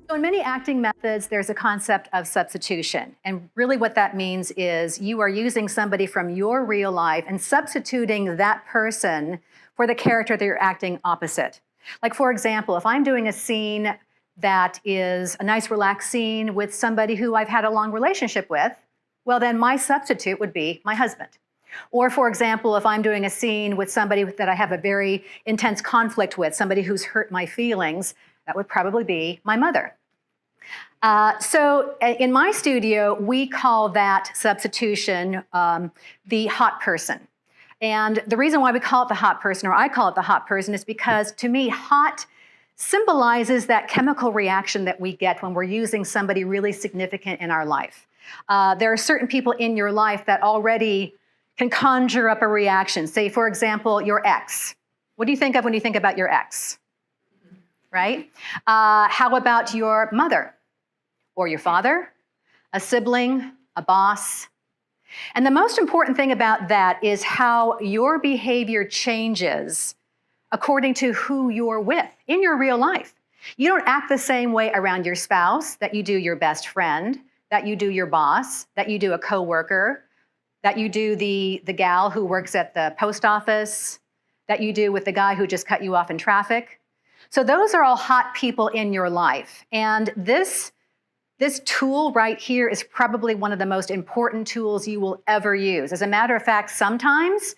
So in many acting methods, there's a concept of substitution. And really what that means is you are using somebody from your real life and substituting that person for the character that you're acting opposite. Like, for example, if I'm doing a scene that is a nice relaxed scene with somebody who I've had a long relationship with, well, then my substitute would be my husband. Or, for example, if I'm doing a scene with somebody that I have a very intense conflict with, somebody who's hurt my feelings, that would probably be my mother. So in my studio, we call that substitution the hot person. And the reason why we call it the hot person, or I call it the hot person, is because to me, hot symbolizes that chemical reaction that we get when we're using somebody really significant in our life. There are certain people in your life that already can conjure up a reaction. Say, for example, your ex. What do you think of when you think about your ex? Right? How about your mother or your father, a sibling, a boss? And the most important thing about that is how your behavior changes according to who you're with in your real life. You don't act the same way around your spouse that you do your best friend, that you do your boss, that you do a coworker, that you do the gal who works at the post office, that you do with the guy who just cut you off in traffic. So those are all hot people in your life. And this tool right here is probably one of the most important tools you will ever use. As a matter of fact, sometimes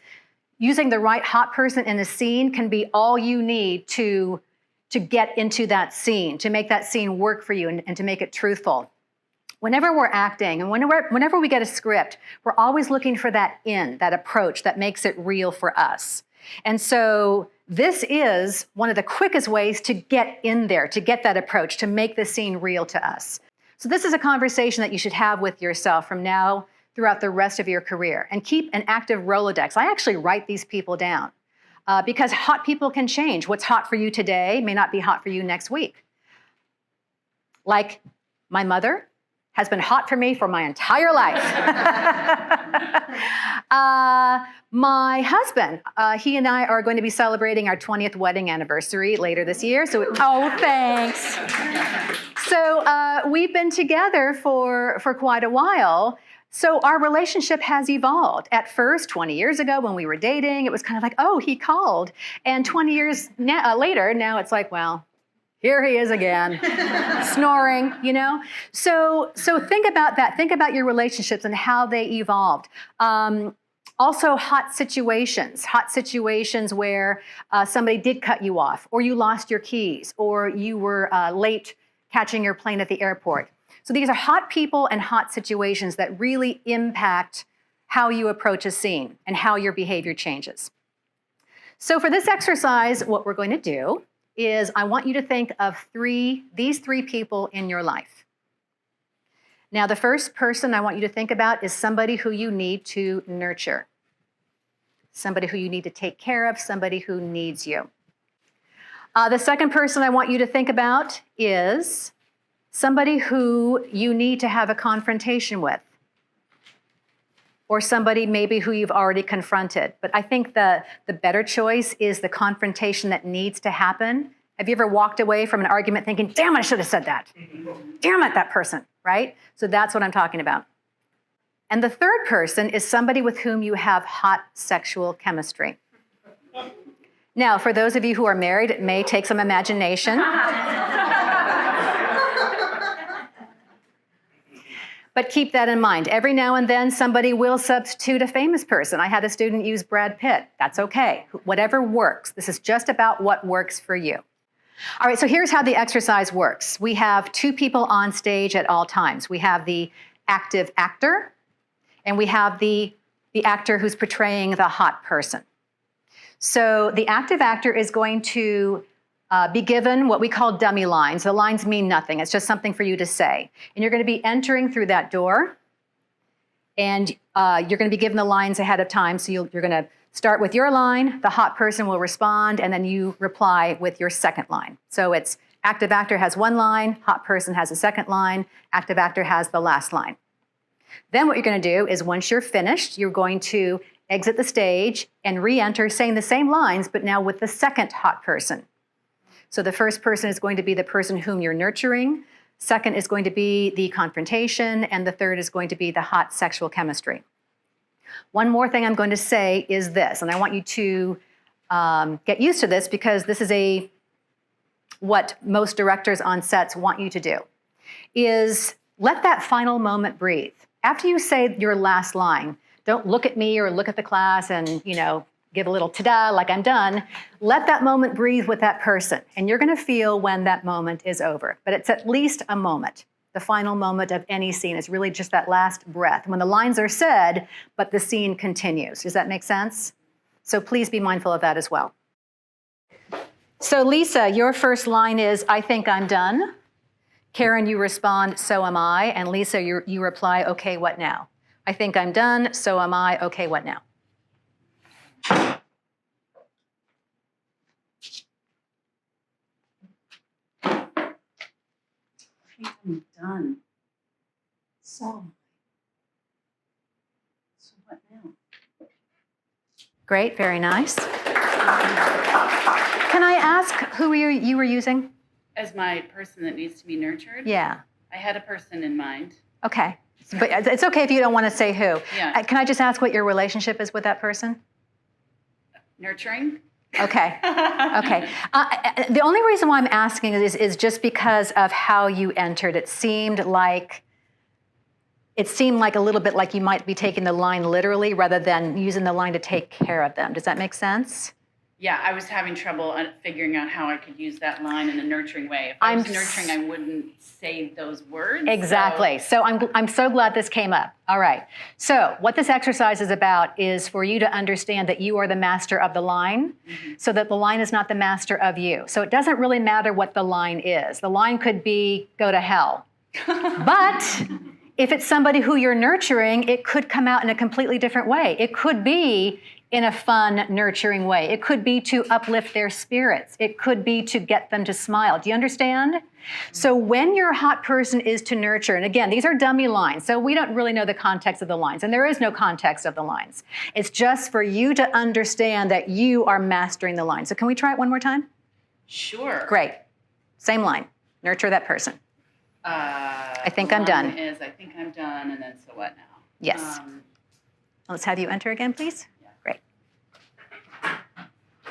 using the right hot person in a scene can be all you need to get into that scene, to make that scene work for you and to make it truthful. Whenever we're acting and whenever we get a script, we're always looking for that that approach that makes it real for us. And so this is one of the quickest ways to get in there, to get that approach, to make the scene real to us. So this is a conversation that you should have with yourself from now throughout the rest of your career. And keep an active Rolodex. I actually write these people down because hot people can change. What's hot for you today may not be hot for you next week. Like my mother has been hot for me for my entire life. My husband, he and I are going to be celebrating our 20th wedding anniversary later this year. Oh, thanks. So we've been together for quite a while. So our relationship has evolved. At first, 20 years ago when we were dating, it was kind of like, oh, he called. And 20 years later, now it's like, well, here he is again, snoring, you know? So think about that. Think about your relationships and how they evolved. Also, hot situations where somebody did cut you off, or you lost your keys, or you were late catching your plane at the airport. So these are hot people and hot situations that really impact how you approach a scene and how your behavior changes. So for this exercise, what we're going to do is I want you to think of these three people in your life. Now, the first person I want you to think about is somebody who you need to nurture, somebody who you need to take care of, somebody who needs you. The second person I want you to think about is somebody who you need to have a confrontation with, or somebody maybe who you've already confronted. But I think the better choice is the confrontation that needs to happen. Have you ever walked away from an argument thinking, damn, I should have said that. Damn it, that person, right? So that's what I'm talking about. And the third person is somebody with whom you have hot sexual chemistry. Now, for those of you who are married, it may take some imagination. But keep that in mind. Every now and then, somebody will substitute a famous person. I had a student use Brad Pitt. That's okay. Whatever works. This is just about what works for you. All right, so here's how the exercise works. We have two people on stage at all times. We have the active actor, and we have the actor who's portraying the hot person. So the active actor is going to be given what we call dummy lines. The lines mean nothing. It's just something for you to say. And you're going to be entering through that door, and you're going to be given the lines ahead of time. So you're going to start with your line, the hot person will respond, and then you reply with your second line. So it's active actor has one line, hot person has a second line, active actor has the last line. Then what you're going to do is once you're finished, you're going to exit the stage and re-enter saying the same lines, but now with the second hot person. So the first person is going to be the person whom you're nurturing. Second is going to be the confrontation, and the third is going to be the hot sexual chemistry. One more thing I'm going to say is this, and I want you to get used to this because this is what most directors on sets want you to do, is let that final moment breathe. After you say your last line, don't look at me or look at the class and, give a little ta-da, like I'm done. Let that moment breathe with that person, and you're going to feel when that moment is over. But it's at least a moment. The final moment of any scene is really just that last breath, when the lines are said, but the scene continues. Does that make sense? So please be mindful of that as well. So Lisa, your first line is, I think I'm done. Karen, you respond, so am I. And Lisa, you reply, okay, what now? I think I'm done, so am I, okay, what now? I think I'm done. So what now? Great, very nice. Can I ask who you were using? As my person that needs to be nurtured? Yeah. I had a person in mind. Okay. But it's okay if you don't want to say who. Yeah. Can I just ask what your relationship is with that person? Nurturing? Okay. Okay. The only reason why I'm asking is just because of how you entered. It seemed like a little bit like you might be taking the line literally rather than using the line to take care of them. Does that make sense? Yeah, I was having trouble figuring out how I could use that line in a nurturing way. If I was nurturing, I wouldn't say those words. Exactly. So I'm so glad this came up. All right. So what this exercise is about is for you to understand that you are the master of the line, so that the line is not the master of you. So it doesn't really matter what the line is. The line could be, go to hell. But if it's somebody who you're nurturing, it could come out in a completely different way. It could be in a fun, nurturing way. It could be to uplift their spirits. It could be to get them to smile. Do you understand? So when your hot person is to nurture, and again, these are dummy lines, so we don't really know the context of the lines, and there is no context of the lines. It's just for you to understand that you are mastering the line. So can we try it one more time? Sure. Great. Same line. Nurture that person. I think I'm done. I think I'm done, and then so what now? Yes. Let's have you enter again, please. Great.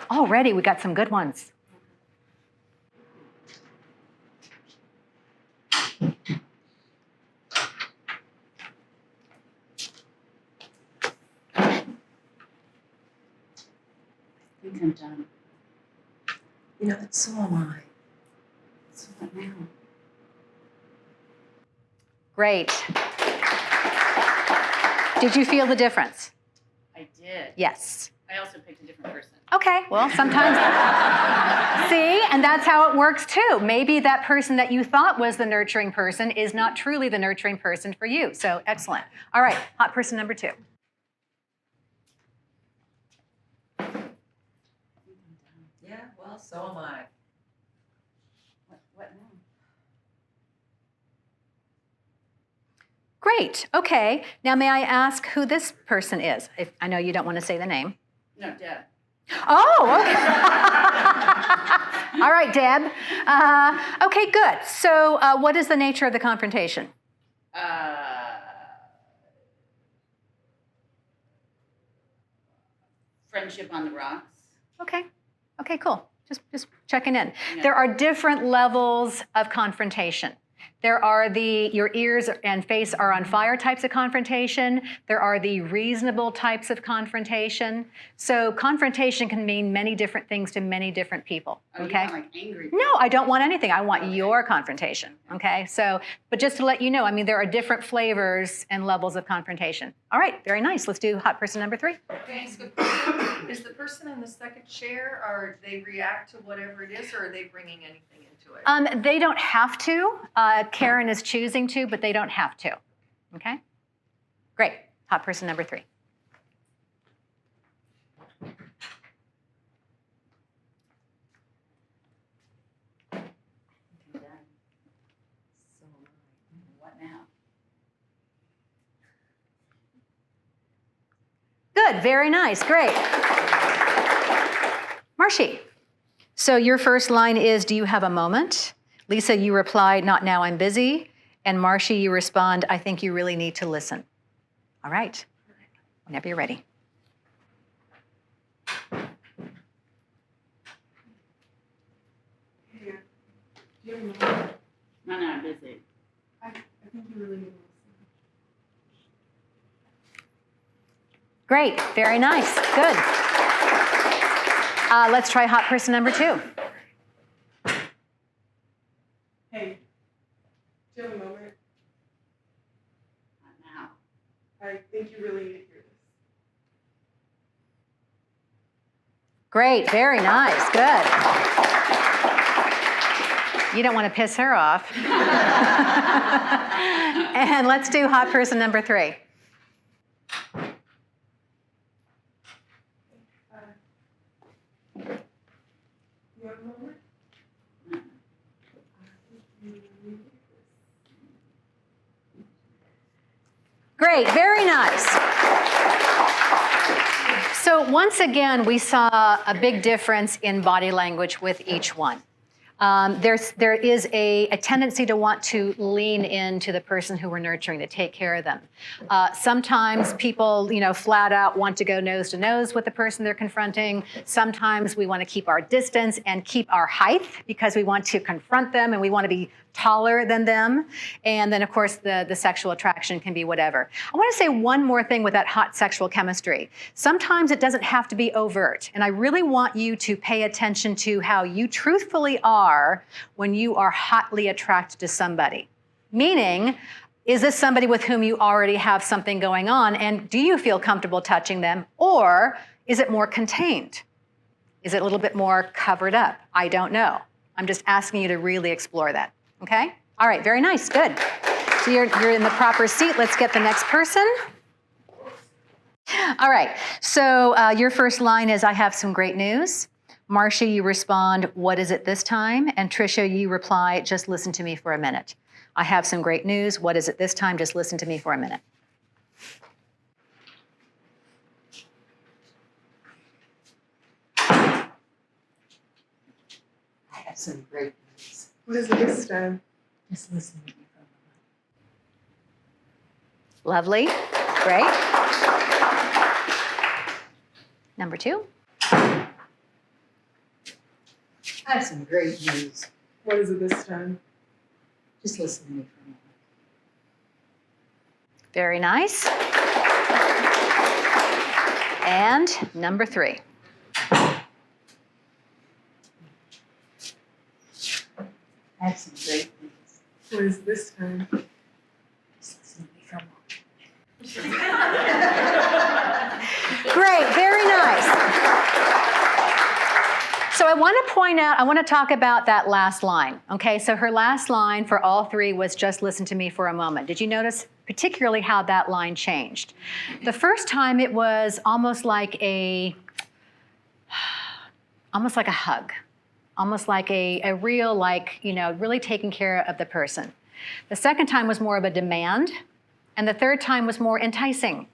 Already, we got some good ones. I think I'm done. So am I. So what now? Great. Did you feel the difference? I did. Yes. I also picked a different person. Okay, well, sometimes, see, and that's how it works too. Maybe that person that you thought was the nurturing person is not truly the nurturing person for you. So excellent. All right, hot person number 2. Yeah, well, so am I. What now? Great, okay. Now may I ask who this person is? I know you don't want to say the name. No, Deb. Oh, okay. All right, Deb. Okay, good. So what is the nature of the confrontation? Friendship on the rocks. Okay. Okay, cool. Just checking in. Yeah. There are different levels of confrontation. There are your ears and face are on fire types of confrontation. There are the reasonable types of confrontation. So confrontation can mean many different things to many different people. Oh, Okay. You want like angry people. No, I don't want anything. I want your confrontation. Okay. So, but just to let you know, I mean, there are different flavors and levels of confrontation. All right. Very nice. Let's do hot person number 3. Is the person in the second chair, or they react to whatever it is, or are they bringing anything into it? They don't have to. Karen is choosing to, but they don't have to. Okay? Great. Hot person number 3. What now? Good. Very nice. Great. Marshy. So your first line is, do you have a moment? Lisa, you reply, not now, I'm busy. And Marcia, you respond, I think you really need to listen. All right, whenever you're ready. No, I'm busy. I think you really need to listen. Great, very nice, good. Let's try hot person number 2. Hey, do you have a moment? Not now. I think you really need to hear this. Great, very nice, good. You don't want to piss her off. And let's do hot person number 3. You have a moment? Great, very nice. So once again, we saw a big difference in body language with each one. There is a tendency to want to lean into the person who we're nurturing, to take care of them. Sometimes people, flat out want to go nose to nose with the person they're confronting. Sometimes we want to keep our distance and keep our height because we want to confront them and we want to be taller than them. And then, of course, the sexual attraction can be whatever. I want to say one more thing with that hot sexual chemistry. Sometimes it doesn't have to be overt. And I really want you to pay attention to how you truthfully are when you are hotly attracted to somebody. Meaning, is this somebody with whom you already have something going on? And do you feel comfortable touching them? Or is it more contained? Is it a little bit more covered up? I don't know. I'm just asking you to really explore that. Okay? All right, very nice, good. So you're in the proper seat. Let's get the next person. All right, so your first line is, I have some great news. Marcia, you respond, what is it this time? And Tricia, you reply, just listen to me for a minute. I have some great news. What is it this time? Just listen to me for a minute. I have some great news. What is it this time? Just listen to me for a moment. Lovely, great. Number 2. I have some great news. What is it this time? Just listen to me for a moment. Very nice. And number 3. I have some great news. What is it this time? Just listen to me for a moment. Great, very nice. So I want to point out, I want to talk about that last line. Okay, so her last line for all 3 was just listen to me for a moment. Did you notice particularly how that line changed? The first time it was almost like a hug. Almost like a real, really taking care of the person. The second time was more of a demand, and the third time was more enticing,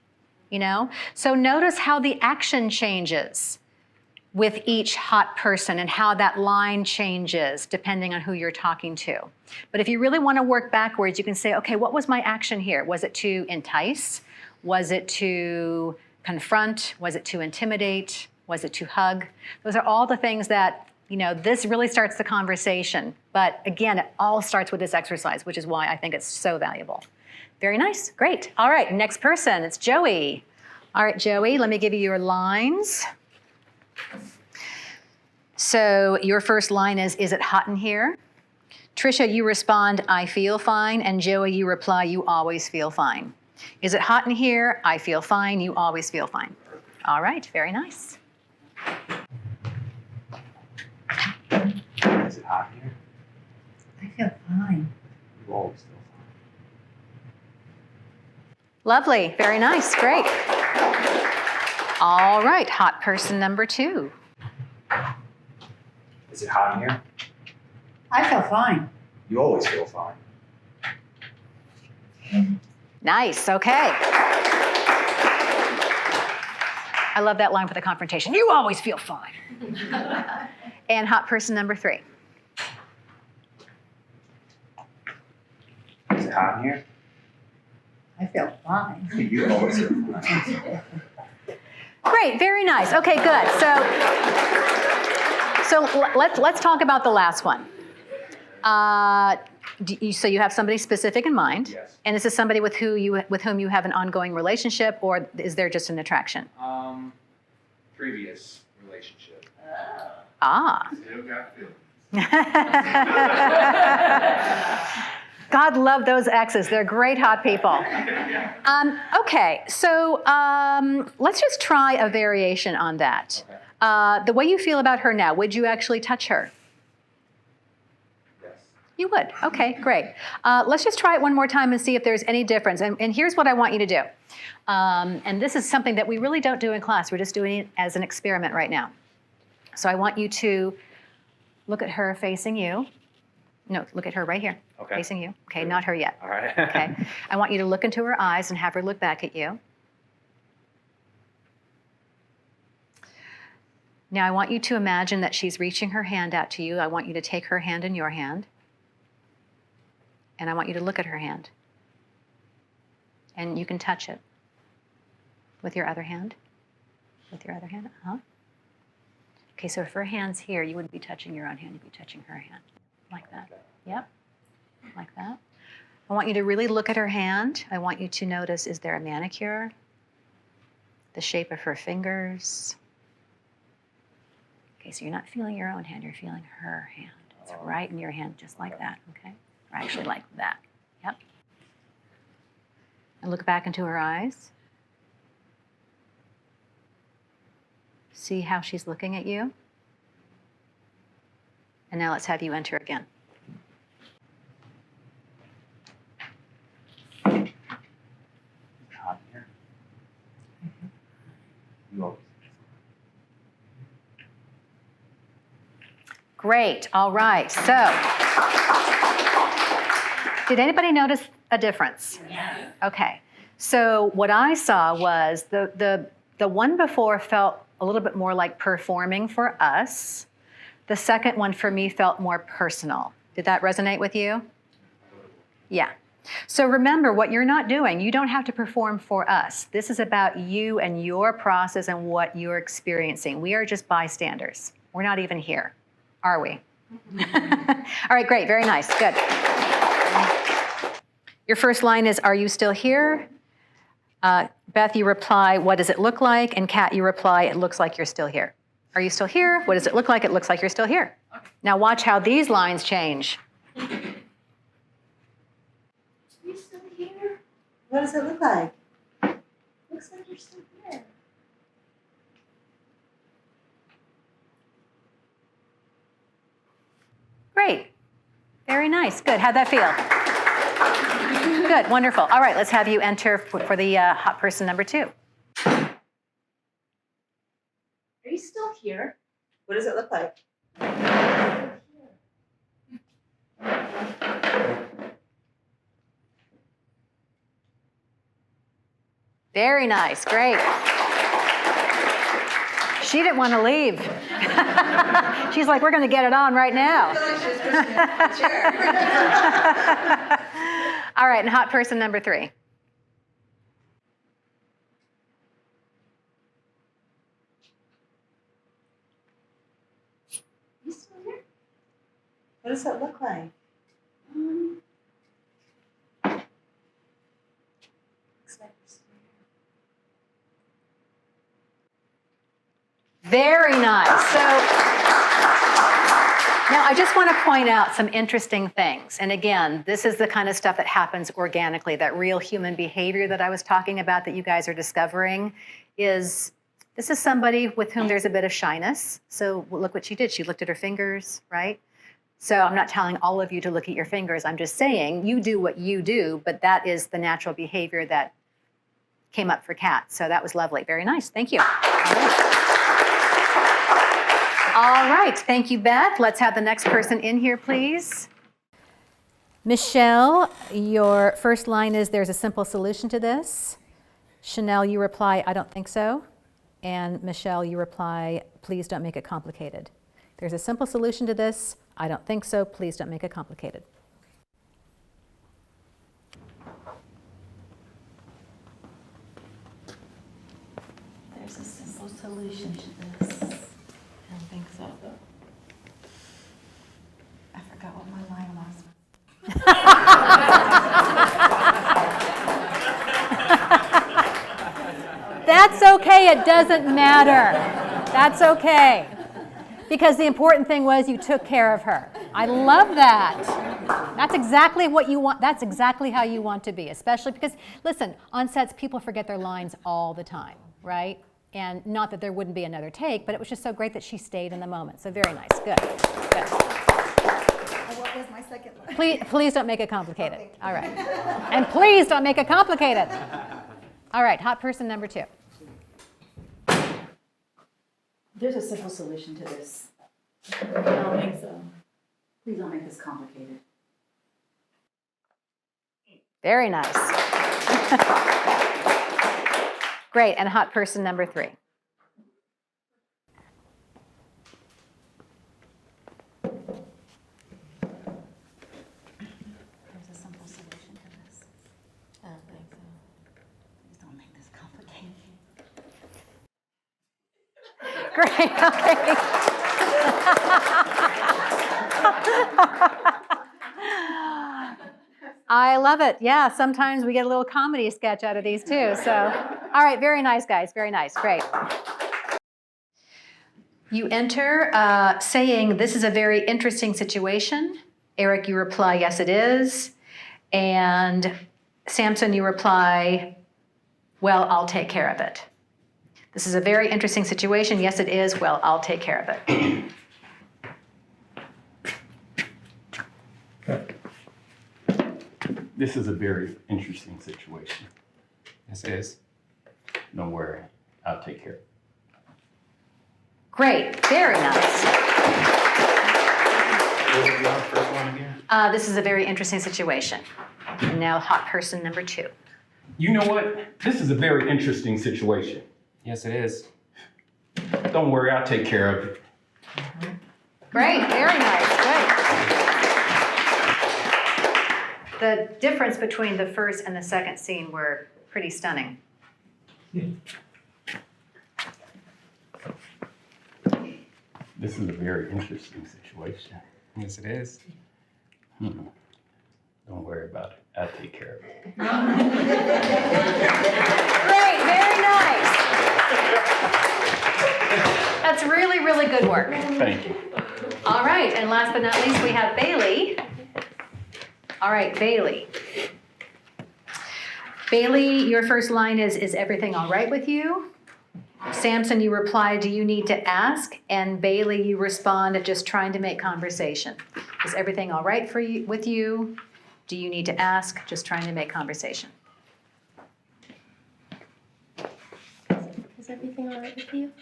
So notice how the action changes with each hot person and how that line changes depending on who you're talking to. But if you really want to work backwards, you can say, okay, what was my action here? Was it to entice? Was it to confront? Was it to intimidate? Was it to hug? Those are all the things that this really starts the conversation. But again, it all starts with this exercise, which is why I think it's so valuable. Very nice, great. All right, next person, it's Joey. All right, Joey, let me give you your lines. So your first line is it hot in here? Tricia, you respond, I feel fine. And Joey, you reply, you always feel fine. Is it hot in here? I feel fine, you always feel fine. All right, very nice. Is it hot here? I feel fine. You always feel Lovely, very nice, great. All right, hot person number 2. fine. Is it hot in here? I feel fine. You always feel fine. Nice, okay. I love that line for the confrontation. You always feel fine. And hot person number 3. hot in here? I feel fine. You always feel fine. Great, very nice. Okay, good. So let's talk about the last one. So you have somebody specific in mind, Yes. and this is somebody with whom you have an ongoing relationship, or is there just an attraction? Previous relationship. Ah. Still got feelings. God love those exes. They're great hot people. Okay, so let's just try a variation on that. Okay. The way you feel about her now, would you actually touch her? Yes. You would. Okay, great. Let's just try it one more time and see if there's any difference. And here's what I want you to do. And this is something that we really don't do in class. We're just doing it as an experiment right now. So I want you to look at her facing you. No, look at her right here, Okay. facing you. Okay, not her yet. All right. Okay. I want you to look into her eyes and have her look back at you. Now I want you to imagine that she's reaching her hand out to you. I want you to take her hand in your hand. And I want you to look at her hand. And you can touch it with your other hand. With your other hand, Okay, so if her hand's here, you wouldn't be touching your own hand, you'd be touching her hand. Like that. Yep. Like that. I want you to really look at her hand. I want you to notice, is there a manicure? The shape of her fingers. Okay, so you're not feeling your own hand, you're feeling her hand. It's right in your hand, just like that, okay? Or actually like that. Yep. And look back into her eyes. See how she's looking at you. And now let's have you enter again. Hot in here. You always. Great. All right. So, did anybody notice a difference? Yeah. Okay. So what I saw was the one before felt a little bit more like performing for us. The second one for me felt more personal. Did that resonate with you? Yeah. So remember what you're not doing. You don't have to perform for us. This is about you and your process and what you're experiencing. We are just bystanders. We're not even here, are we? All right, great. Very nice. Good. Your first line is, are you still here? Beth, you reply, what does it look like? And Kat, you reply, it looks like you're still here. Are you still here? What does it look like? It looks like you're still here. Okay. Now watch how these lines change. Are you still here? What does it look like? Looks like you're still here. Great. Very nice. Good. How'd that feel? Good. Wonderful. All right. Let's have you enter for the hot person number 2. Are you still here? What does it look like? Very nice. Great. She didn't want to leave. She's like, we're going to get it on right now. All right, and hot person number 3. You still here? What does it look like? Looks like you're still here. Very nice. So now I just want to point out some interesting things. And again, this is the kind of stuff that happens organically, that real human behavior that I was talking about that you guys are discovering is, this is somebody with whom there's a bit of shyness. So look what she did. She looked at her fingers, right? So I'm not telling all of you to look at your fingers. I'm just saying you do what you do, but that is the natural behavior that came up for Kat. So that was lovely. Very nice. Thank you. All right, thank you, Beth. Let's have the next person in here, please. Michelle, your first line is, there's a simple solution to this. Chanel, you reply, I don't think so. And Michelle, you reply, please don't make it complicated. There's a simple solution to this. I don't think so. Please don't make it complicated. simple solution to this. I don't think so. I forgot what my line was. That's okay, it doesn't matter. That's okay. Because the important thing was you took care of her. I love that. That's exactly what you want. That's exactly how you want to be, especially because, listen, on sets, people forget their lines all the time, right? And not that there wouldn't be another take, but it was just so great that she stayed in the moment. So very nice, good, good. What was my second line? Please don't make it complicated. All right. And please don't make it complicated. All right, hot person number 2. There's a simple solution to this. I don't think so. Please don't make this complicated. Very nice. Great, and hot person number 3. There's a simple solution to this. I don't think so. Please don't make this complicated. Great, okay. I love it. Yeah, sometimes we get a little comedy sketch out of these too. So, all right, very nice, guys. Very nice. Great. You enter saying, this is a very interesting situation. Eric, you reply, yes, it is. And Samson, you reply, well, I'll take care of it. This is a very interesting situation. Yes, it is. Well, I'll take care of it. This is a very interesting situation. Yes, it is. Don't worry, I'll take care of it. Great. Very nice. What was the first one again? This is a very interesting situation. And now hot person number 2. You know what? This is a very interesting situation. Yes, it is. Don't worry, I'll take care of it. Great. Very nice. Good. The difference between the first and the second scene were pretty stunning. This is a very interesting situation. Yes, it is. Don't worry about it. I'll take care of it. Great. Very nice. That's really, really good work. Thank you. All right. And last but not least, we have Bailey. All right, Bailey. Bailey, your first line is everything all right with you? Samson, you reply, do you need to ask? And Bailey, you respond, just trying to make conversation. Is everything all right for you, with you? Do you need to ask? Just trying to make conversation. Is everything all right with you?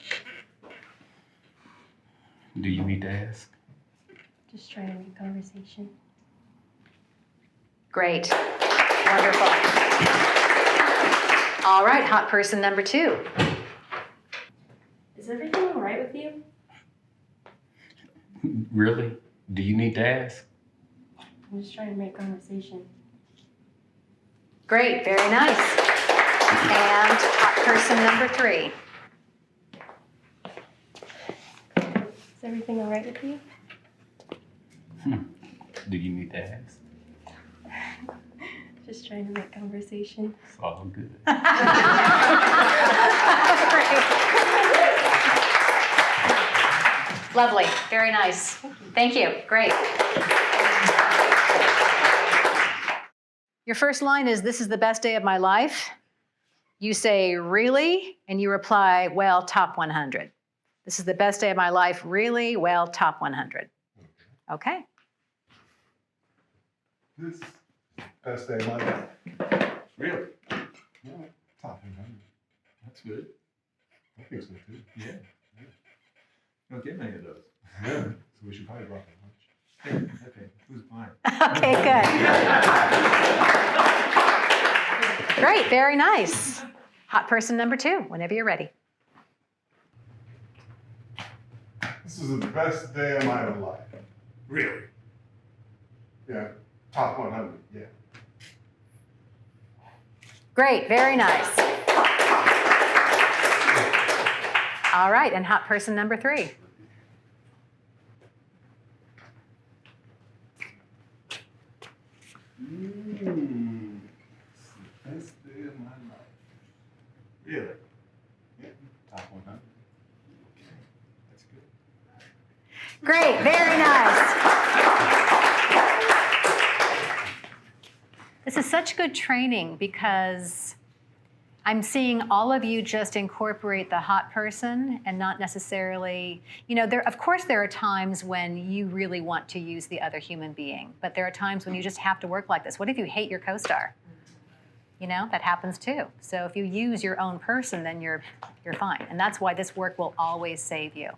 Do you need to ask? Just trying to make conversation. Great. Wonderful. All right, hot person number 2. Is everything all right with you? Really? Do you need to ask? I'm just trying to make conversation. Great, very nice. And hot person number 3. Is everything all right with you? Do you need to ask? Just trying to make conversation. It's all good. Lovely, very nice. Thank you, great. Your first line is, this is the best day of my life. You say, really? And you reply, well, top 100. This is the best day of my life, really? Well, top 100. Okay. This best day of my life. Really? Yeah, top 100. That's good. I think so too. Yeah. You don't get many of those. Yeah, so we should probably drop it lunch. Okay, who's buying? Okay, good. Great, very nice. Hot person number 2, whenever you're ready. This is the best day of my life. Really? Yeah, top 100, yeah. Great, very nice. All right, and hot person number 3. It's the best day of my life. Really? Yeah, top 100. Okay, that's good. Great, very nice. This is such good training because I'm seeing all of you just incorporate the hot person and not necessarily, of course there are times when you really want to use the other human being, but there are times when you just have to work like this. What if you hate your co-star? That happens too. So if you use your own person, then you're fine. And that's why this work will always save you.